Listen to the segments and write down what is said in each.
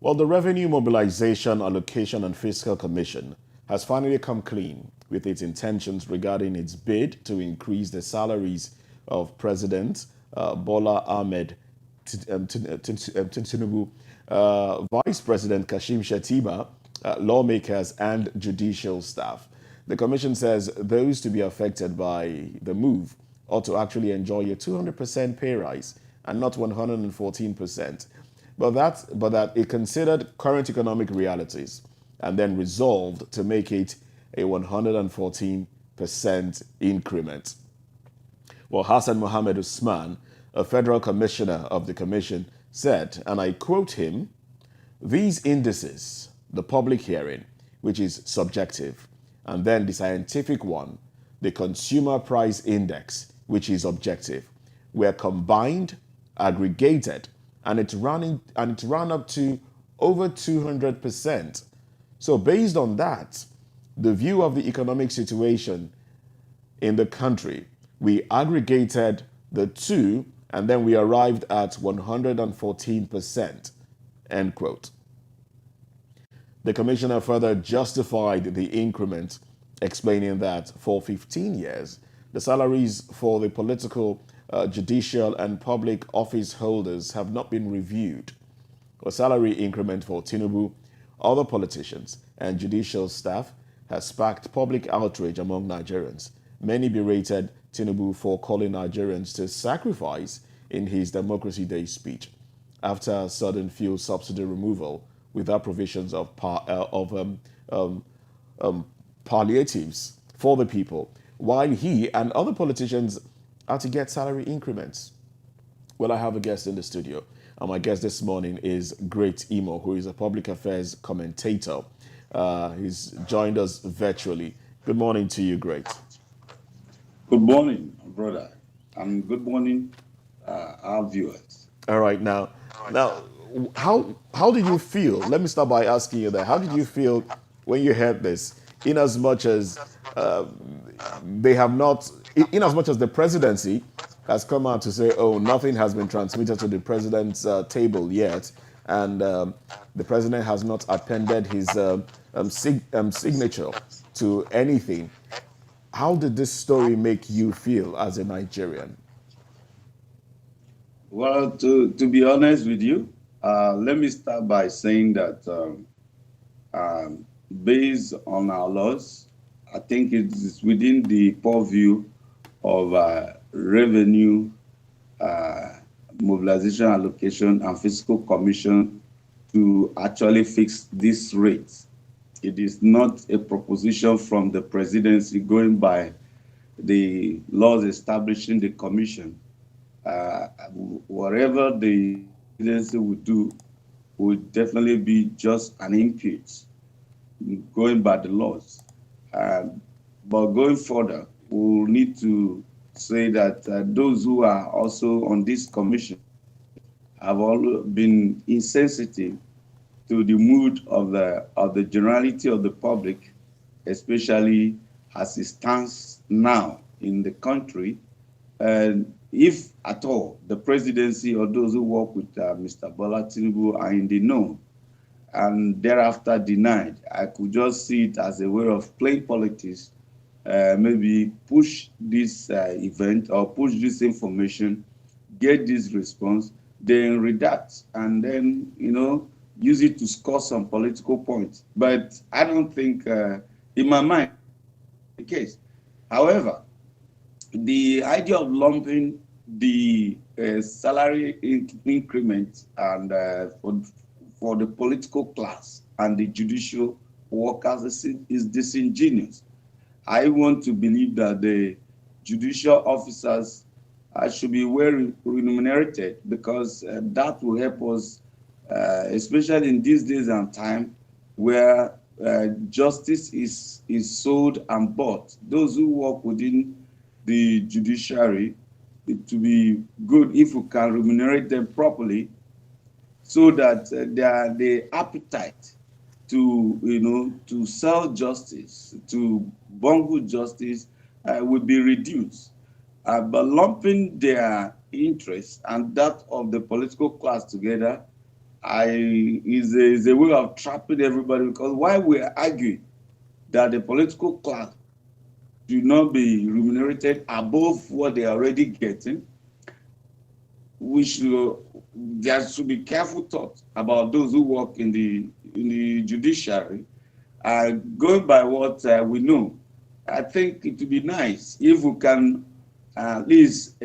Well, the Revenue Mobilization, Allocation and Fiscal Commission has finally come clean with its intentions regarding its bid to increase the salaries of President Bola Ahmed Tinubu, Vice President Kashim Shettima, lawmakers, and judicial staff. The commission says those to be affected by the move ought to actually enjoy a 200% pay rise and not 114%. But that it considered current economic realities and then resolved to make it a 114% increment. Well, Hassan Mohammed Usman, a federal commissioner of the commission, said, and I quote him, these indices, the public hearing, which is subjective, and then the scientific one, the consumer price index, which is objective, were combined, aggregated, and it ran up to over 200%. So based on that, the view of the economic situation in the country, we aggregated the two, and then we arrived at 114%, end quote. The commissioner further justified the increment, explaining that for 15 years, the salaries for the political, judicial, and public office holders have not been reviewed. A salary increment for Tinubu, other politicians, and judicial staff has sparked public outrage among Nigerians. Many berated Tinubu for calling Nigerians to sacrifice in his Democracy Day speech after sudden fuel subsidy removal without provisions of palliatives for the people, while he and other politicians are to get salary increments. Well, I have a guest in the studio, and my guest this morning is Great Imo, who is a public affairs commentator. He's joined us virtually. Good morning to you, Great. Good morning, brother, and good morning, our viewers. All right, now, how did you feel? Let me start by asking you that. How did you feel when you heard this? In as much as they have not, in as much as the presidency has come out to say, oh, nothing has been transmitted to the president's table yet, and the president has not appended his signature to anything. How did this story make you feel as a Nigerian? Well, to be honest with you, let me start by saying that based on our laws, I think it is within the purview of revenue mobilization, allocation, and fiscal commission to actually fix this rate. It is not a proposition from the presidency going by the laws establishing the commission. Whatever the presidency would do would definitely be just an input going by the laws. But going further, we'll need to say that those who are also on this commission have all been insensitive to the mood of the generality of the public, especially as it stands now in the country. And if at all the presidency or those who work with Mr. Bola Tinubu are in the know and thereafter denied, I could just see it as a way of playing politics, maybe push this event or push this information, get this response, then redact, and then, use it to score some political points. But I don't think, in my mind, the case. However, the idea of lumping the salary increment and for the political class and the judicial workers is disingenuous. I want to believe that the judicial officers should be well remunerated, because that will help us, especially in these days and time where justice is sold and bought. Those who work within the judiciary, it to be good if we can remunerate them properly, so that the appetite to sell justice, to bungle justice, will be reduced. But lumping their interests and that of the political class together is a way of trapping everybody, because while we're arguing that the political class should not be remunerated above what they are already getting, we should there should be careful thought about those who work in the judiciary. Going by what we know, I think it would be nice if we can at least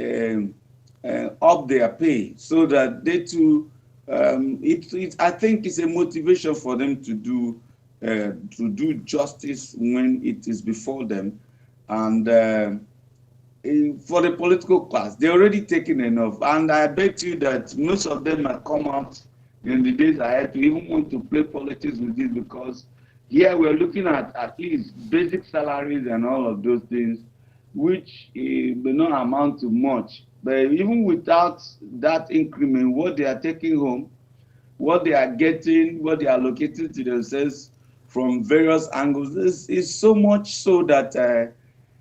up their pay so that they too. I think it's a motivation for them to do justice when it is before them, and for the political class, they're already taking enough. And I bet you that most of them might come out in the days ahead to even want to play politics with this, because here we're looking at least basic salaries and all of those things, which may not amount to much. But even without that increment, what they are taking home, what they are getting, what they are allocating to themselves from various angles is so much so that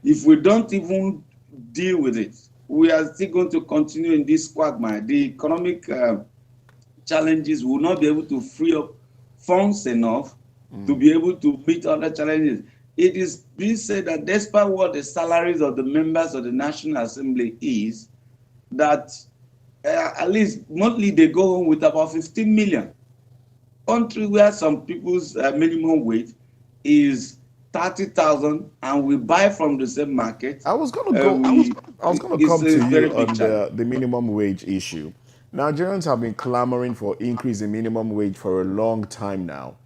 if we don't even deal with it, we are still going to continue in this quagmire. The economic challenges will not be able to free up funds enough to be able to meet other challenges. It is being said that despite what the salaries of the members of the National Assembly is, that at least monthly they go home with about 15 million. Country where some people's minimum wage is 30,000 and we buy from the same market, I was gonna go. I was gonna it's come a to very you big on challenge. the minimum wage issue. Nigerians have been clamoring for increase in minimum wage for a long time now.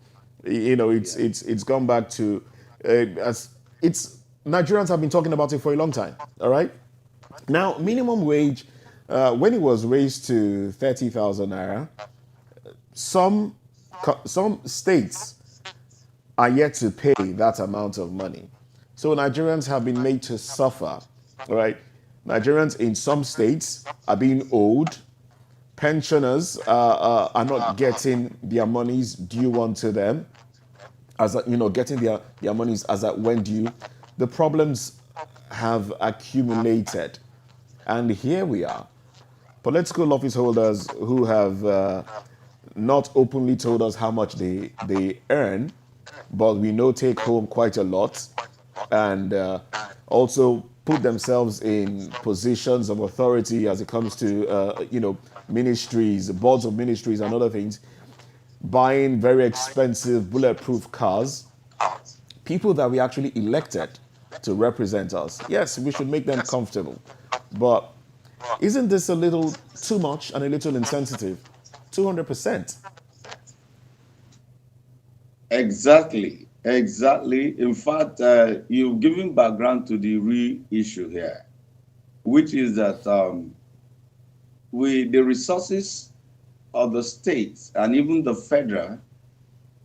You know, Yeah. it's gone back to as it's Nigerians have been talking about it for a long time. All right. Now, Yeah. minimum wage, when it was raised to 30,000 naira, some some states are yet to pay that amount of money. So Nigerians have been made to suffer, all right? Nigerians in some states are being owed. Pensioners are not getting their monies due unto them, as getting their monies as at when due. The problems have accumulated, and here we are. Political office holders who have not openly told us how much they earn, but we know take home quite a lot, and also put themselves in positions of authority as it comes to ministries, boards of ministries, and other things, buying very expensive bulletproof cars, people that we actually elected to represent us. Yes, we should make them comfortable, but isn't this a little too much and a little insensitive? 200%. Exactly, exactly. In fact, you've given background to the real issue here, which is that the resources of the states and even the federal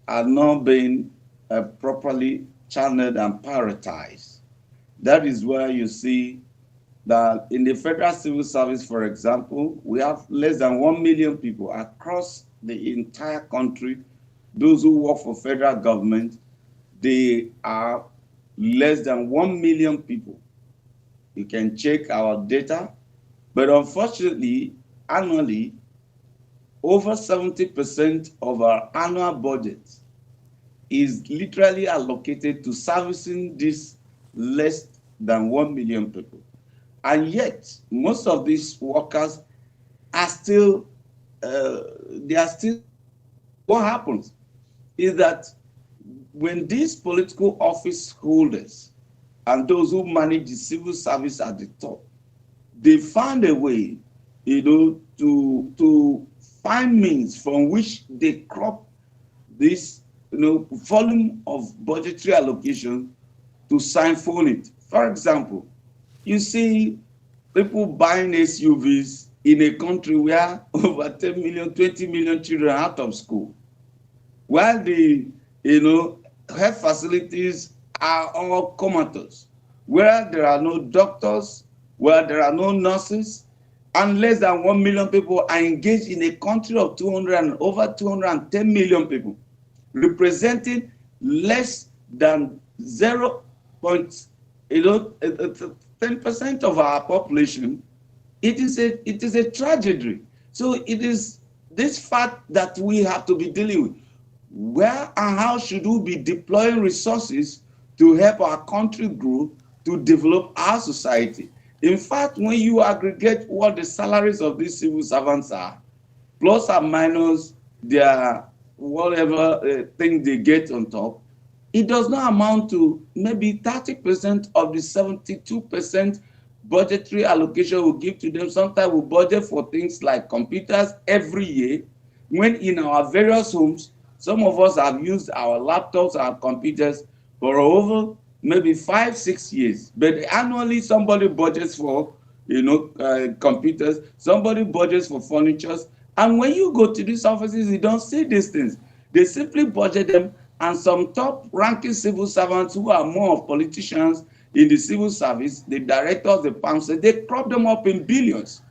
are not being properly channeled and prioritized. That is where you see that in the federal civil service, for example, we have less than 1 million people across the entire country. Those who work for federal government, they are less than 1 million people. You can check our data, but unfortunately, annually, over 70% of our annual budget is literally allocated to servicing these less than 1 million people. And yet, most of these workers are still, they are still, what happens is that when these political office holders and those who manage the civil service at the top, they find a way, to find means from which they crop this, volume of budgetary allocation to siphon it. For example, you see people buying SUVs in a country where over 10 million, 20 million children are out of school, while the health facilities are all comatose, where there are no doctors, where there are no nurses, and less than 1 million people are engaged in a country of 200 and over 210 million people, representing less than 0. 10% of our population. It is a tragedy. So it is this fact that we have to be dealing with. Where and how should we be deploying resources to help our country grow, to develop our society? In fact, when you aggregate what the salaries of these civil servants are, plus or minus their whatever thing they get on top, it does not amount to maybe 30% of the 72% budgetary allocation we give to them. Sometimes we budget for things like computers every year, when in our various homes, some of us have used our laptops, our computers for over maybe 5, 6 years. But annually, somebody budgets for computers, somebody budgets for furniture. And when you go to these offices, you don't see these things. They simply budget them, and some top ranking civil servants who are more of politicians in the civil service, the directors, the pamphlet, they crop them up in billions.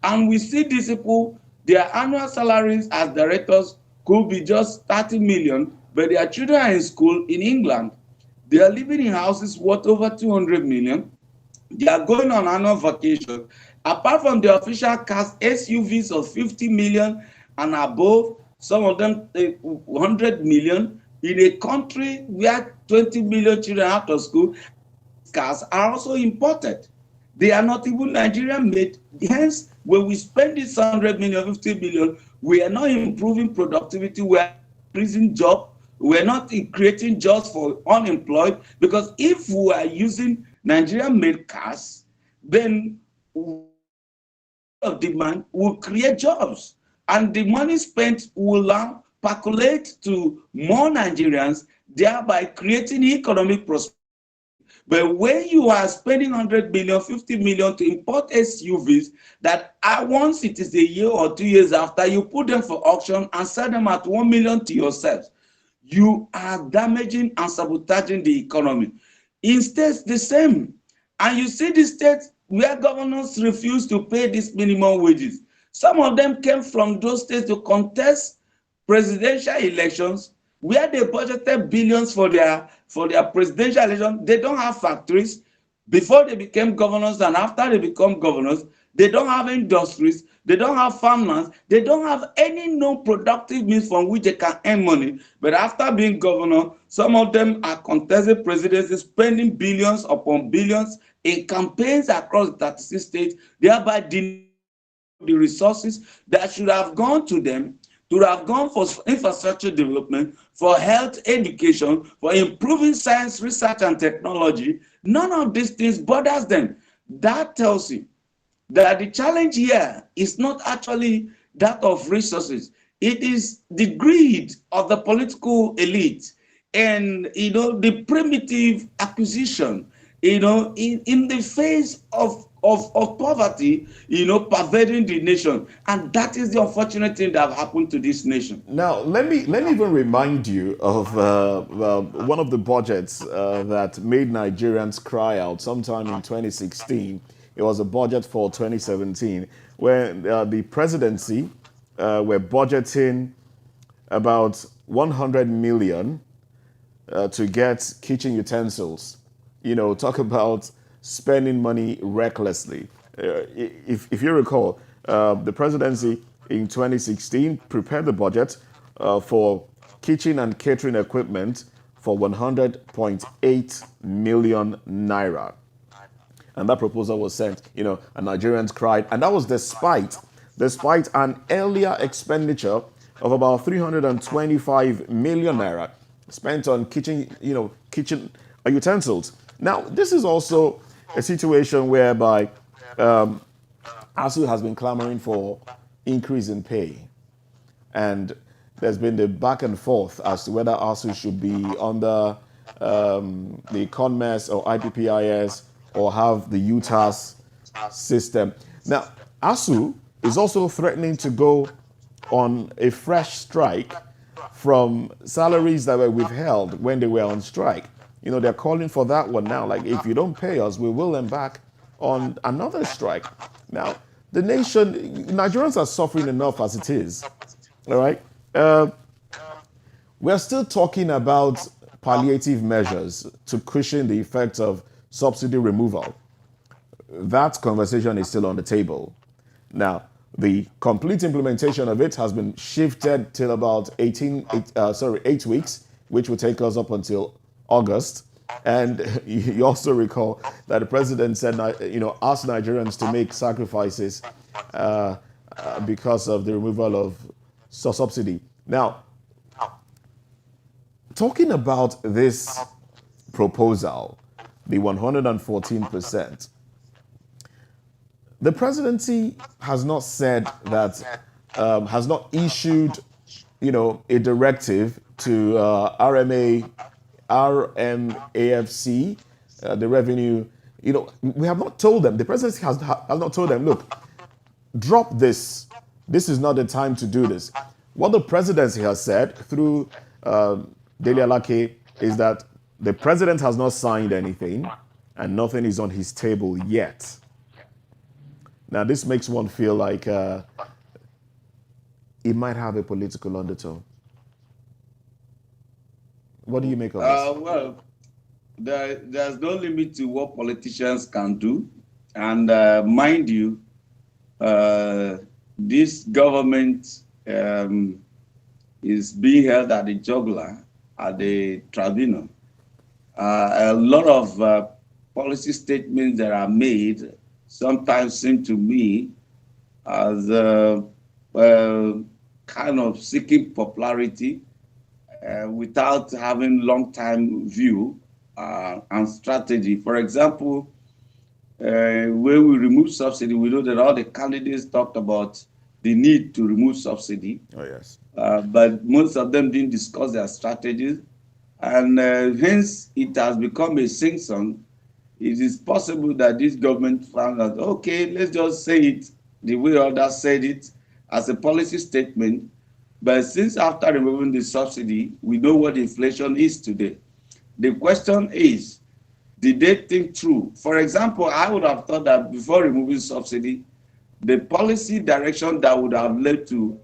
And we see these people, their annual salaries as directors could be just 30 million, but their children are in school in England. They are living in houses worth over 200 million. They are going on annual vacation. Apart from the official cars, SUVs of 50 million and above, some of them 100 million, in a country where 20 million children out of school. Cars are also imported. They are not even Nigerian made. Hence, when we spend this 100 million, 50 million, we are not improving productivity, we are increasing jobs, we are not creating jobs for unemployed. Because if we are using Nigerian made cars, then of demand will create jobs, and the money spent will now percolate to more Nigerians, thereby creating economic prosperity. But when you are spending 100 million, 50 million to import SUVs that once it is a year or 2 years after, you put them for auction and sell them at 1 million to yourselves, you are damaging and sabotaging the economy. In states, the same. And you see the states where governors refuse to pay these minimum wages. Some of them came from those states to contest presidential elections, where they budgeted billions for their presidential election. They don't have factories. Before they became governors and after they become governors, they don't have industries, they don't have farmlands, they don't have any non-productive means from which they can earn money. But after being governor, some of them are contesting presidency, spending billions upon billions in campaigns across the 36 states, thereby denying the resources that should have gone to them, to have gone for infrastructure development, for health education, for improving science, research, and technology. None of these things bothers them. That tells you that the challenge here is not actually that of resources. It is the greed of the political elite and the primitive acquisition, in the face of poverty, pervading the nation. And that is the unfortunate thing that have happened to this nation. Now, let me even remind you of one of the budgets that made Nigerians cry out sometime in 2016. It was a budget for 2017, where the presidency were budgeting about 100 million to get kitchen utensils. Talk about spending money recklessly. If you recall, the presidency in 2016 prepared the budget for kitchen and catering equipment for 100.8 million naira. And that proposal was sent, and Nigerians cried. And that was despite an earlier expenditure of about 325 million naira spent on kitchen utensils. Now, this is also a situation whereby ASU has been clamoring for increase in pay. And there's been the back and forth as to whether ASU should be under the CONMES or IPPIS or have the UTAS system. Now, ASU is also threatening to go on a fresh strike from salaries that were withheld when they were on strike. They're calling for that one now. Like, if you don't pay us, we will embark on another strike. Now, the nation, Nigerians are suffering enough as it is. All right. We're still talking about palliative measures to cushion the effects of subsidy removal. That conversation is still on the table. Now, The complete implementation of it has been shifted till about 8 weeks, which will take us up until August. And you also recall that the president said, asked Nigerians to make sacrifices because of the removal of subsidy. Now, talking about this proposal, the 114%, the presidency has not said that, has not issued, a directive to RMAFC, the revenue. We have not told them. The presidency has not told them, look, drop this. This is not the time to do this. What the presidency has said through Dele Alake is that the president has not signed anything and nothing is on his table yet. Now, this makes one feel like it might have a political undertone. What do you make of this? Well, there's no limit to what politicians can do. And mind you, this government is being held at the jugular, at the tribunal. A lot of policy statements that are made sometimes seem to me as kind of seeking popularity without having long-term view and strategy. For example, when we remove subsidy, we know that all the candidates talked about the need to remove subsidy. Oh, yes. But most of them didn't discuss their strategies. And hence, it has become a sing-song. It is possible that this government found out, okay, let's just say it the way others said it as a policy statement. But since after removing the subsidy, we know what inflation is today. The question is, did they think through? For example, I would have thought that before removing subsidy, the policy direction that would have led to,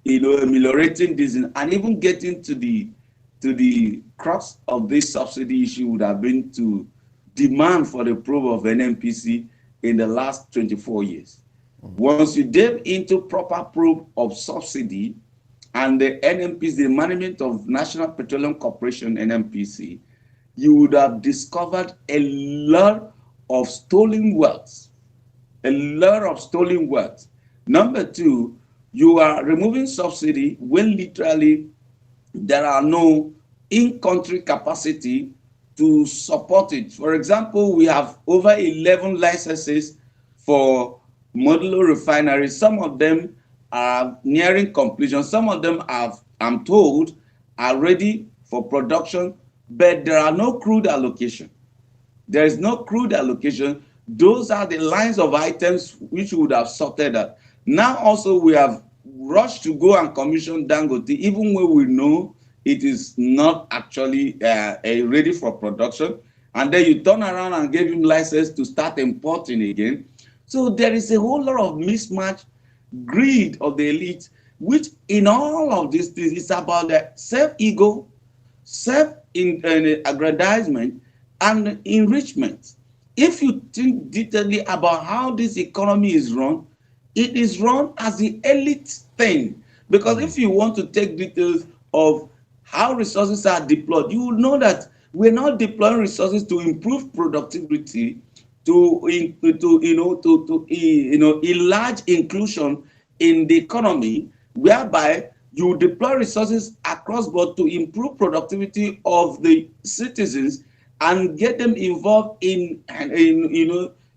ameliorating this and even getting to the crux of this subsidy issue would have been to demand for the probe of NNPC in the last 24 years. Once you delve into proper probe of subsidy and the NNPC, the Management of National Petroleum Corporation, NNPC, you would have discovered a lot of stolen wealth. A lot of stolen wealth. Number two, you are removing subsidy when literally there are no in-country capacity to support it. For example, we have over 11 licenses for modular refineries. Some of them are nearing completion. Some of them have, I'm told, are ready for production, but there are no crude allocation. There is no crude allocation. Those are the lines of items which we would have sorted out. Now also we have rushed to go and commission Dangote, even when we know it is not actually ready for production. And then you turn around and give him license to start importing again. So there is a whole lot of mismatch, greed of the elite, which in all of these things is about the self-ego, self-aggrandizement, and enrichment. If you think detailedly about how this economy is run, it is run as the elite thing. Because if you want to take details of how resources are deployed, you will know that we're not deploying resources to improve productivity, to enlarge inclusion in the economy, whereby you deploy resources across board to improve productivity of the citizens and get them involved in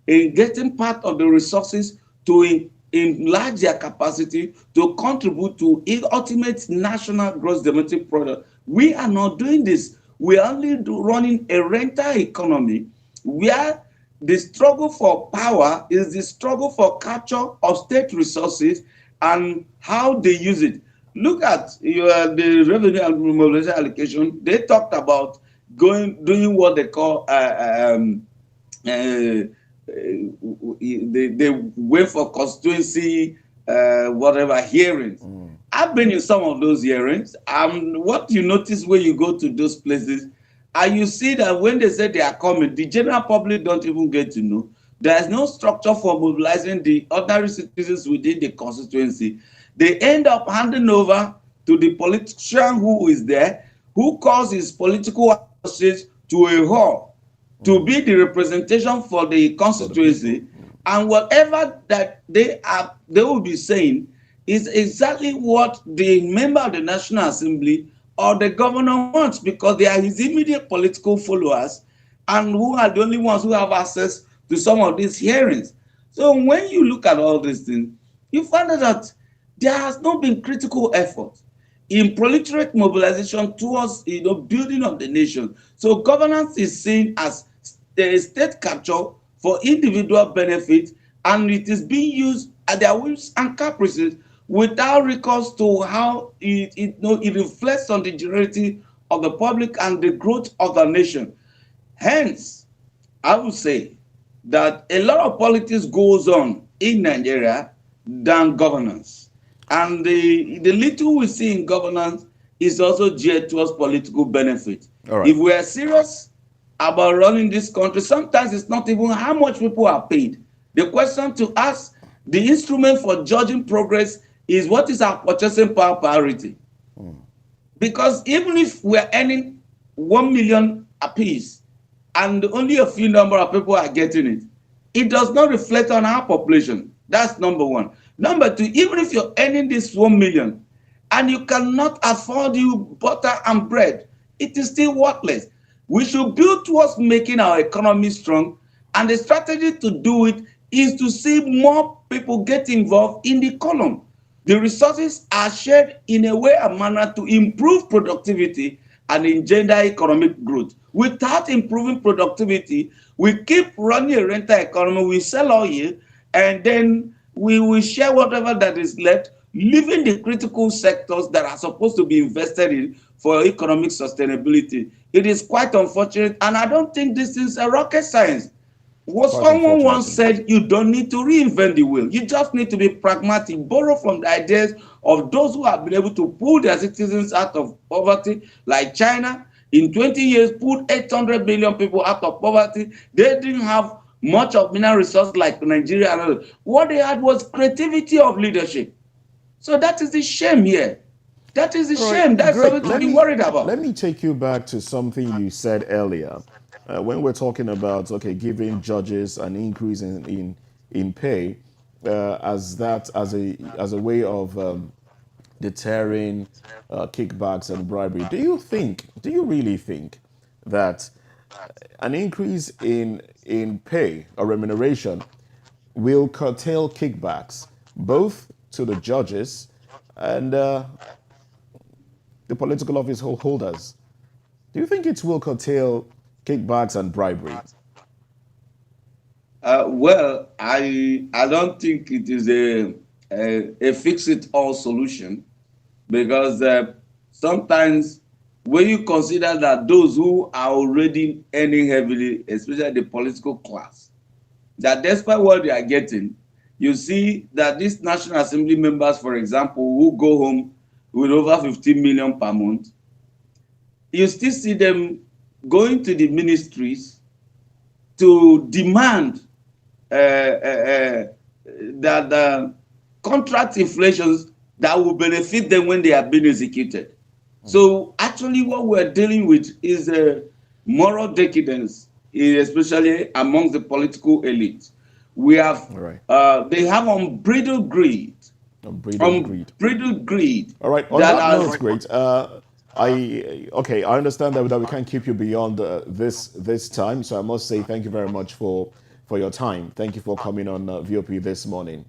getting part of the resources to enlarge their capacity to contribute to ultimate national gross domestic product. We are not doing this. We are only running a rental economy where the struggle for power is the struggle for capture of state resources and how they use it. Look at the revenue and mobilization allocation. They talked about doing what they call they wait for constituency whatever hearings. I've been in some of those hearings. What you notice when you go to those places, and you see that when they say they are coming, the general public don't even get to know. There is no structure for mobilizing the ordinary citizens within the constituency. They end up handing over to the politician who is there, who calls his political associates to a hall to be the representation for the For the people. constituency, and whatever that they will be saying is exactly what the member of the National Assembly or the governor wants, because they are his immediate political followers and who are the only ones who have access to some of these hearings. So when you look at all these things, you find out that there has not been critical effort in proliferate mobilization towards building of the nation. So governance is seen as a state capture for individual benefit, and it is being used at their whims and caprices without recourse to how it reflects on the generality of the public and the growth of the nation. Hence, I would say that a lot of politics goes on in Nigeria than governance. And the little we see in governance is also geared towards political benefit. All right. If we are serious about running this country, sometimes it's not even how much people are paid. The question to ask, the instrument for judging progress is what is our purchasing power parity? Because even if we're earning 1 million apiece and only a few number of people are getting it, it does not reflect on our population. That's number one. Number two, even if you're earning this 1 million and you cannot afford you butter and bread, it is still worthless. We should build towards making our economy strong, and the strategy to do it is to see more people get involved in the economy. The resources are shared in a way and manner to improve productivity and engender economic growth. Without improving productivity, we keep running a rental economy, we sell oil, and then we will share whatever that is left, leaving the critical sectors that are supposed to be invested in for economic sustainability. It is quite unfortunate, and I don't think this is a rocket science. What Quite someone once unfortunately. said, you don't need to reinvent the wheel. You just need to be pragmatic, borrow from the ideas of those who have been able to pull their citizens out of poverty, like China. In 20 years, pulled 800 million people out of poverty. They didn't have much of mineral resource like Nigeria and others. What they had was creativity of leadership. So that is the shame here. That is the All right, shame. That's great. something to be worried Let about. me take you back to something you said earlier, when we're talking about giving judges an increase in pay, as a way of deterring kickbacks and bribery. Do you really think that an increase in pay or remuneration will curtail kickbacks, both to the judges and the political office holders? Do you think it will curtail kickbacks and bribery? Well, I don't think it is a fix it all solution, because sometimes when you consider that those who are already earning heavily, especially the political class, that despite what they are getting, you see that these National Assembly members, for example, who go home with over 15 million per month, you still see them going to the ministries to demand that the contract inflations that will benefit them when they are being executed. So actually what we're dealing with is a moral decadence, especially amongst the political elite. We have, All right. they have Unbridled greed. unbridled greed All right. On that that has, note, great. I understand that we can't keep you beyond this time, so I must say thank you very much for your time. Thank you for coming on VOP this morning.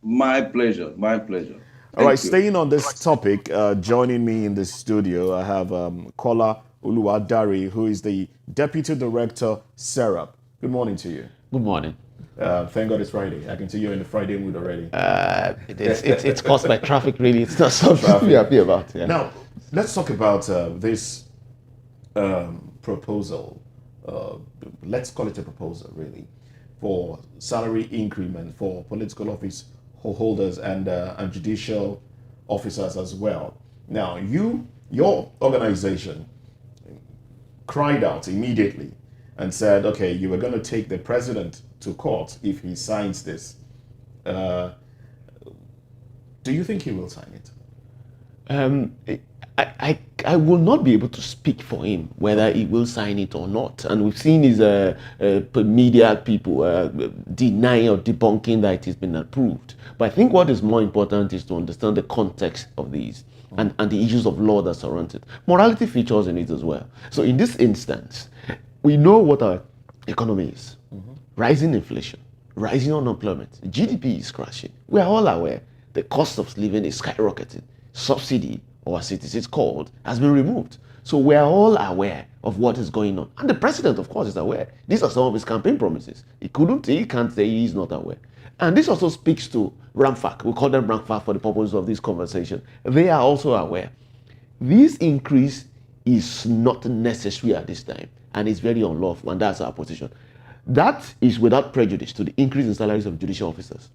my pleasure, my pleasure. All right, Thank you. staying on this topic, joining me in the studio, I have Kola Uluwadari, who is the Deputy Director, SERAP. Good morning to you. Good morning. Thank God it's Friday. I can see you're in the Friday mood already. It's caused by traffic, really. It's not something to be happy about. Yeah. Now, let's talk about this proposal. Let's call it a proposal, really, for salary increment for political office holders and judicial officers as well. Now, your organization cried out immediately and said, okay, you were going to take the president to court if he signs this. Do you think he will sign it? I will not be able to speak for him whether he will sign it or not. And we've seen his media people denying or debunking that it has been approved. But I think what is more important is to understand the context of these and the issues of law that surround it. Morality features in it as well. So in this instance, we know what our economy is. Rising inflation, rising unemployment, GDP is crashing. We are all aware the cost of living is skyrocketing. Subsidy, or as it is called, has been removed. So we are all aware of what is going on. And the president, of course, is aware. These are some of his campaign promises. He can't say he's not aware. And this also speaks to RAMFAC. We call them RAMFAC for the purpose of this conversation. They are also aware. This increase is not necessary at this time, and it's very unlawful, and that's our position. That is without prejudice to the increase in salaries of judicial officers,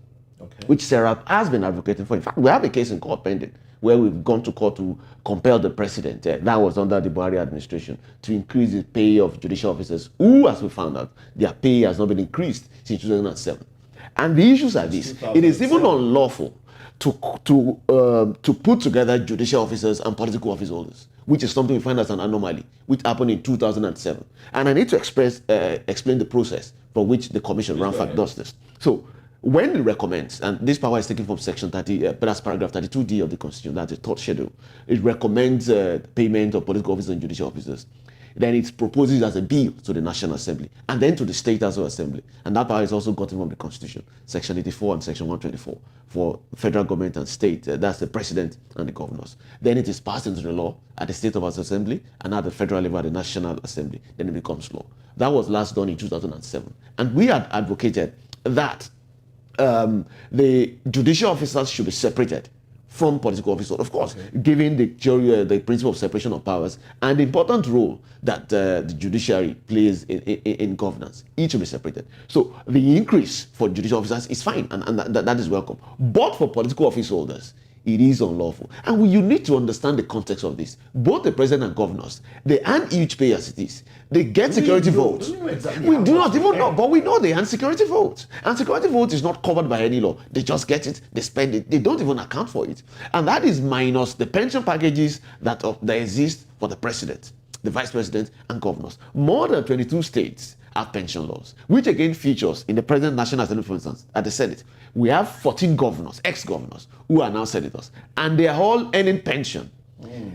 which Serap has been advocating for. In fact, we have a case in court pending where we've gone to court to compel the president, that was under the Buhari administration, to increase the pay of judicial officers who, as we found out, their pay has not been increased since 2007. And the issues are this. It is even unlawful to put together judicial officers and political office holders, which is something we find as an anomaly, which happened in 2007. And I need to explain the process for which the commission, RAMFAC, does this. So when it recommends, and this power is taken from section 30, that's paragraph 32D of the Constitution, that's the third schedule, it recommends payment of political officers and judicial officers. Then it proposes as a bill to the National Assembly and then to the State House of Assembly. And that power is also gotten from the Constitution, section 84 and section 124 for federal government and state. That's the president and the governors. Then it is passed into the law at the State House of Assembly and at the federal level at the National Assembly. Then it becomes law. That was last done in 2007. And we had advocated that the judicial officers should be separated from political officers, of course, given the principle of separation of powers and the important role that the judiciary plays in governance. Each will be separated. So the increase for judicial officers is fine, and that is welcome. But for political office holders, it is unlawful. And you need to understand the context of this. Both the president and governors, they earn huge pay as it is. They get security votes. We do not even know, but we know they earn security votes. And security votes is not covered by any law. They just get it, they spend it, they don't even account for it. And that is minus the pension packages that exist for the president, the vice president, and governors. More than 22 states have pension laws, which again features in the present National Assembly, for instance, at the Senate. We have 14 governors, ex-governors, who are now senators, and they are all earning pension,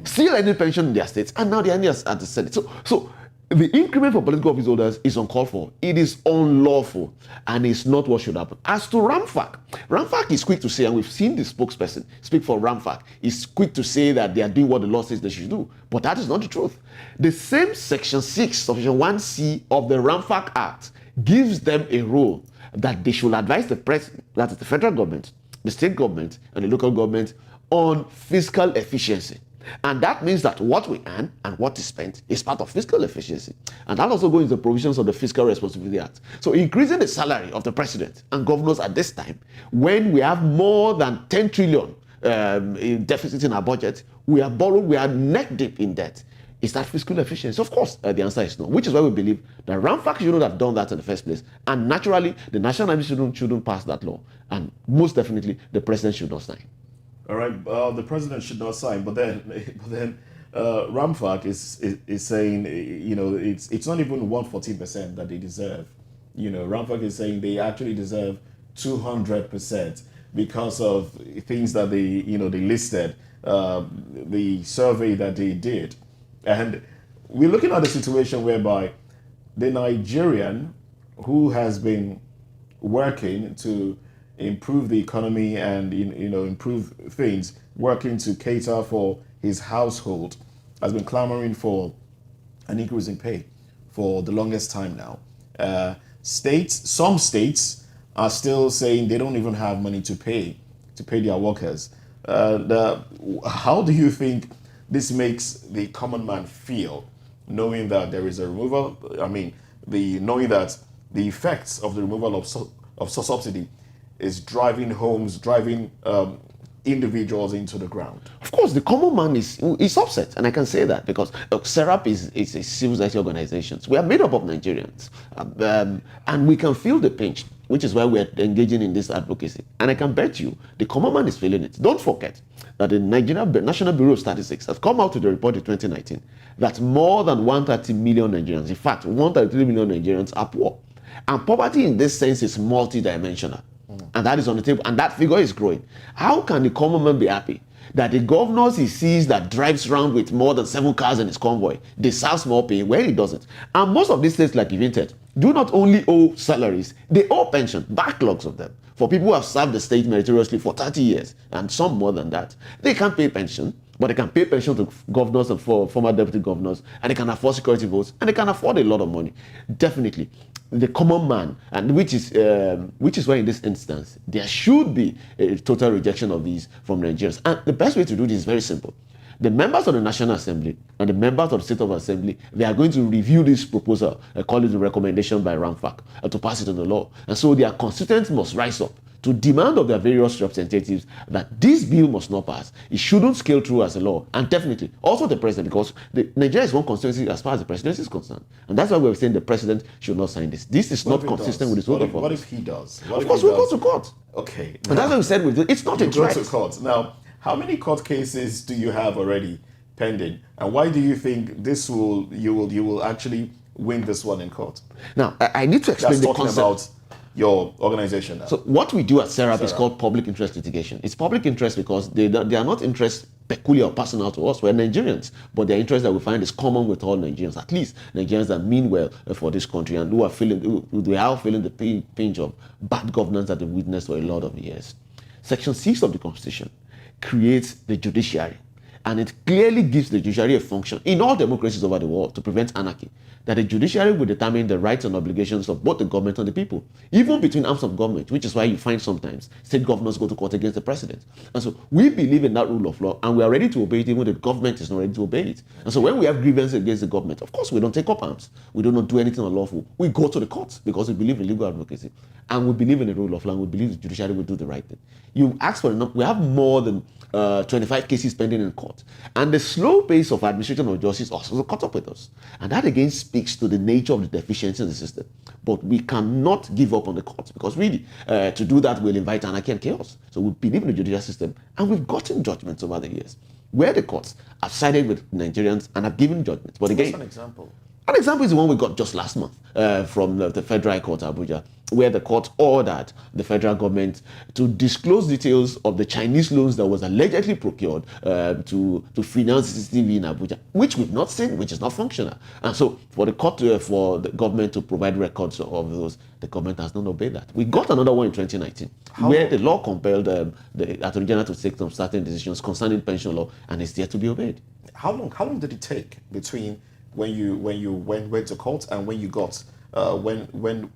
still earning pension in their states, and now they are earning at the Senate. So the increment for political office holders is uncalled for. It is unlawful, and it's not what should happen. As to RAMFAC is quick to say, and we've seen the spokesperson speak for RAMFAC, is quick to say that they are doing what the law says they should do, but that is not the truth. The same section 6, section 1C of the RAMFAC Act gives them a role that they should advise the president, that is the federal government, the state government, and the local government on fiscal efficiency. And that means that what we earn and what is spent is part of fiscal efficiency. And that also goes into the provisions of the Fiscal Responsibility Act. So increasing the salary of the president and governors at this time, when we have more than 10 trillion in deficit in our budget, we are neck deep in debt. Is that fiscal efficiency? Of course, the answer is no, which is why we believe that RAMFAC shouldn't have done that in the first place. And naturally, the National Assembly shouldn't pass that law. And most definitely, the president should not sign. All right, the president should not sign, but then RAMFAC is saying, it's not even 114% that they deserve. RAMFAC is saying they actually deserve 200% because of things that they listed, the survey that they did. And we're looking at a situation whereby the Nigerian who has been working to improve the economy and improve things, working to cater for his household, has been clamoring for an increase in pay for the longest time now. Some states are still saying they don't even have money to pay their workers. How do you think this makes the common man feel, knowing that there is a removal? Knowing that the effects of the removal of subsidy is driving homes, driving individuals into the ground? Of course, the common man is upset, and I can say that because SERAP is a civil society organization. We are made up of Nigerians, and we can feel the pinch, which is why we are engaging in this advocacy. And I can bet you, the common man is feeling it. Don't forget that the Nigerian National Bureau of Statistics has come out with a report in 2019 that more than 130 million Nigerians, in fact, 133 million Nigerians are poor. And poverty in this sense is multidimensional. And that is on the table, and that figure is growing. How can the common man be happy that the governors he sees that drives around with more than 7 cars in his convoy deserves more pay where he doesn't? And most of these states, like Evented, do not only owe salaries, they owe pension, backlogs of them. For people who have served the state meritoriously for 30 years, and some more than that, they can't pay pension, but they can pay pension to governors and former deputy governors, and they can afford security votes, and they can afford a lot of money. Definitely. The common man, and which is why in this instance there should be a total rejection of these from Nigerians. And the best way to do this is very simple. The members of the National Assembly and the members of the State of Assembly, they are going to review this proposal, call it a recommendation by RAMFAC, to pass it into law. And so their constituents must rise up to demand of their various representatives that this bill must not pass. It shouldn't scale through as a law. And definitely, also the president, because Nigeria is one constituency as far as the presidency is concerned. And that's why we're saying the president should not sign this. This is not consistent with his oath of office. What if he does? Of course, we'll go to court. Okay. And that's why we said it's not a go threat. to court. Now, how many court cases do you have already pending? And why do you think you will actually win this one in court? Now, I need to explain the concept. About your organization now. So what we do at SERAP is called public interest litigation. It's public interest because they are not interests peculiar or personal to us. We're Nigerians, but their interest that we find is common with all Nigerians, at least Nigerians that mean well for this country and who are feeling the pinch of bad governance that they've witnessed for a lot of years. Section 6 of the Constitution creates the judiciary, and it clearly gives the judiciary a function in all democracies over the world to prevent anarchy, that the judiciary will determine the rights and obligations of both the government and the people, even between arms of government, which is why you find sometimes state governors go to court against the president. And so we believe in that rule of law, and we are ready to obey it even if the government is not ready to obey it. And so when we have grievances against the government, of course we don't take up arms. We do not do anything unlawful. We go to the courts because we believe in legal advocacy, and we believe in the rule of law, and we believe the judiciary will do the right thing. You ask for enough. We have more than 25 cases pending in court. And the slow pace of administration of justice also caught up with us. And that again speaks to the nature of the deficiency in the system. But we cannot give up on the courts because really, to do that will invite anarchy and chaos. So we believe in the judicial system, and we've gotten judgments over the years where the courts have sided with Nigerians and have given judgments. But again, what's an example? An example is the one we got just last month from the Federal High Court, Abuja, where the court ordered the federal government to disclose details of the Chinese loans that was allegedly procured to finance CCTV in Abuja, which we've not seen, which is not functional. And so for the court, for the government to provide records of those, the government has not obeyed that. We got another one in 2019, where the law compelled the Attorney General to take some certain decisions concerning pension law, and it's there to be obeyed. How long did it take between when you went to court and when you got when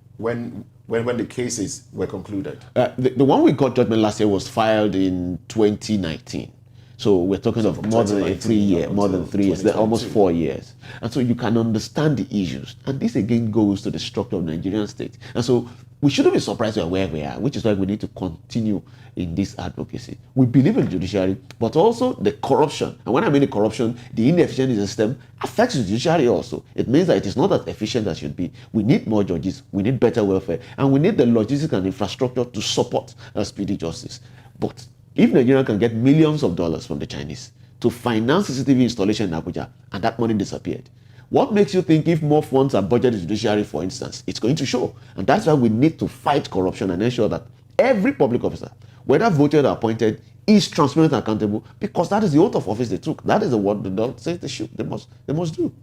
the cases were concluded? The one we got judgment last year was filed in 2019. So we're talking of more than 3 years, more than 3 years, almost 4 years. And so you can understand the issues. And this again goes to the structure of the Nigerian state. And so we shouldn't be surprised at where we are, which is why we need to continue in this advocacy. We believe in the judiciary, but also the corruption. And when I mean the corruption, the inefficient in the system affects the judiciary also. It means that it is not as efficient as it should be. We need more judges, we need better welfare, and we need the logistics and infrastructure to support speedy justice. But if Nigeria can get millions of dollars from the Chinese to finance CCTV installation in Abuja, and that money disappeared, what makes you think if more funds are budgeted to the judiciary, for instance, it's going to show? And that's why we need to fight corruption and ensure that every public officer, whether voted or appointed, is transparent and accountable, because that is the oath of office they took. That is the word the law says they must do.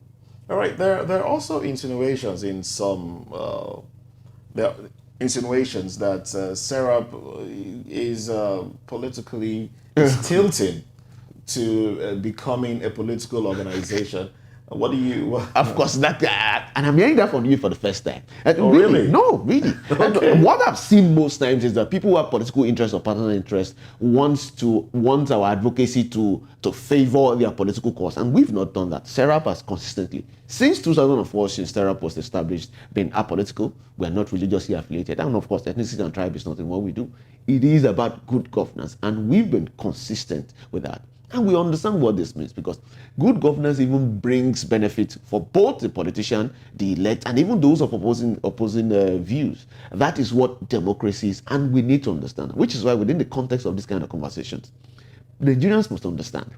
All right. There are also insinuations in some. There are insinuations that SERAP is politically tilting to becoming a political organization. What do you? Of course, that and I'm hearing that from you for the first time. And Oh, really? No, really. Okay. And what I've seen most times is that people who have political interest or personal interest want our advocacy to favor their political cause, and we've not done that. SERAP has consistently, since 2004, since SERAP was established, been apolitical. We are not religiously affiliated, and of course, ethnicity and tribe is not in what we do. It is about good governance, and we've been consistent with that. And we understand what this means, because good governance even brings benefit for both the politician, the elect, and even those of opposing views. That is what democracy is, and we need to understand. Which is why, within the context of this kind of conversations, Nigerians must understand.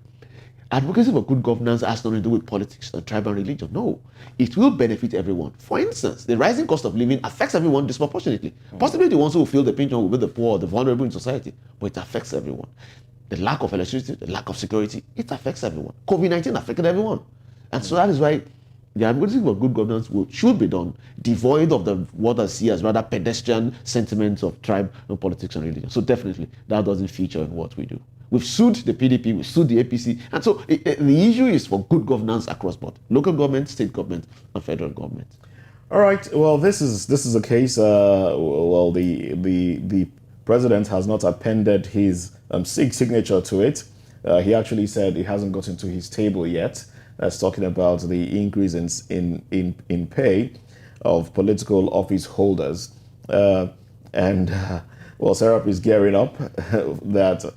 Advocacy for good governance has nothing to do with politics and tribe and religion. No, it will benefit everyone. For instance, the rising cost of living affects everyone disproportionately. Possibly the ones who will feel the pinch will be the poor or the vulnerable in society, but it affects everyone. The lack of electricity, the lack of security, it affects everyone. COVID-19 affected everyone. And so that is why the advocacy for good governance should be done devoid of what I see as rather pedestrian sentiments of tribe, politics, and religion. So definitely, that doesn't feature in what we do. We've sued the PDP, we've sued the APC, and so the issue is for good governance across board: local government, state government, and federal government. All right. Well, this is a case. Well, the president has not appended his signature to it. He actually said it hasn't gotten to his table yet. That's talking about the increase in pay of political office holders. Well, Serap is gearing up that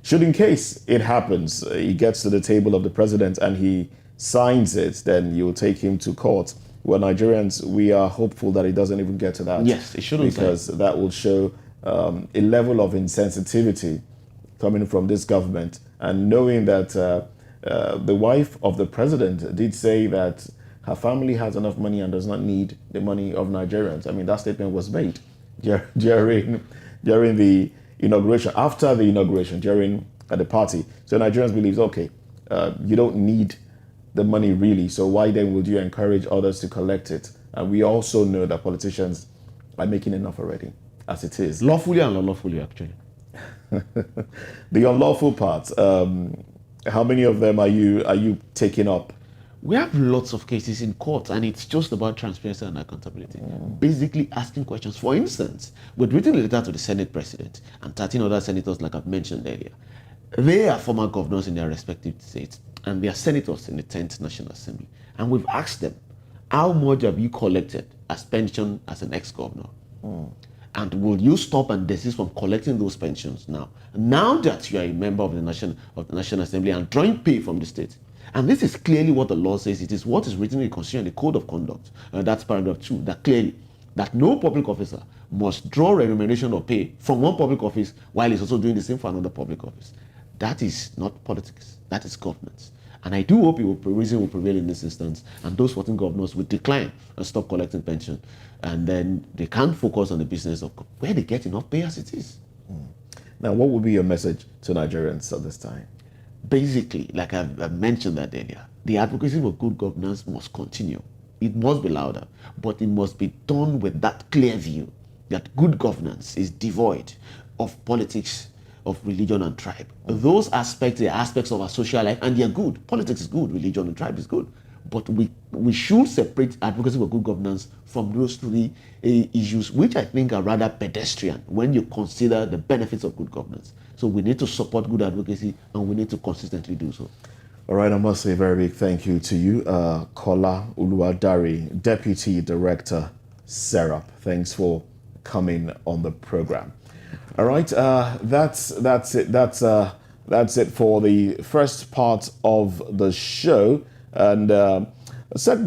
should, in case it happens, he gets to the table of the president and he signs it, then you'll take him to court. Well, Nigerians, we are hopeful that it doesn't even get to that. Yes, it shouldn't. Because that will show a level of insensitivity coming from this government. And knowing that the wife of the president did say that her family has enough money and does not need the money of Nigerians. I mean, that statement was made during the inauguration, after the inauguration, during the party. So Nigerians believes, okay, you don't need the money really, so why then would you encourage others to collect it? And we also know that politicians are making enough already, as it is. Lawfully and unlawfully, actually. The unlawful part, how many of them are you taking up? We have lots of cases in court, and it's just about transparency and accountability. Basically asking questions. For instance, we'd written a letter to the Senate President and 13 other senators, like I've mentioned earlier. They are former governors in their respective states, and they are senators in the 10th National Assembly. And we've asked them, how much have you collected as pension as an ex-governor? And will you stop and desist from collecting those pensions now? Now that you are a member of the National Assembly and drawing pay from the state. And this is clearly what the law says. It is what is written in the Constitution, the Code of Conduct. That's paragraph 2, that clearly, that no public officer must draw remuneration or pay from one public office while he's also doing the same for another public office. That is not politics. That is governance. And I do hope reason will prevail in this instance, and those 14 governors will decline and stop collecting pension. And then they can't focus on the business of where they get enough pay as it is. Now, what would be your message to Nigerians at this time? Basically, like I've mentioned that earlier, the advocacy for good governance must continue. It must be louder, but it must be done with that clear view that good governance is devoid of politics, of religion and tribe. Those aspects are aspects of our social life, and they're good. Politics is good, religion and tribe is good. But we should separate advocacy for good governance from those three issues, which I think are rather pedestrian when you consider the benefits of good governance. So we need to support good advocacy, and we need to consistently do so. All right, I must say a very big thank you to you, Kola Uluwadari, Deputy Director, SERAP. Thanks for coming on the program. All right, that's it. That's it for the first part of the show. And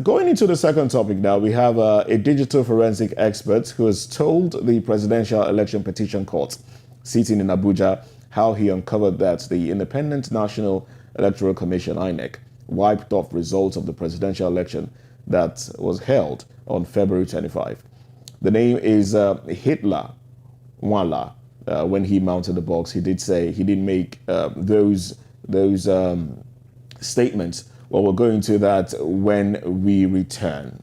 going into the second topic now, we have a digital forensic expert who has told the Presidential Election Petition Court, sitting in Abuja, how he uncovered that the Independent National Electoral Commission, INEC, wiped off results of the presidential election that was held on February 25. The name is Hitler Wala. When he mounted the box, he did say he didn't make those statements. Well, we're going to that when we return.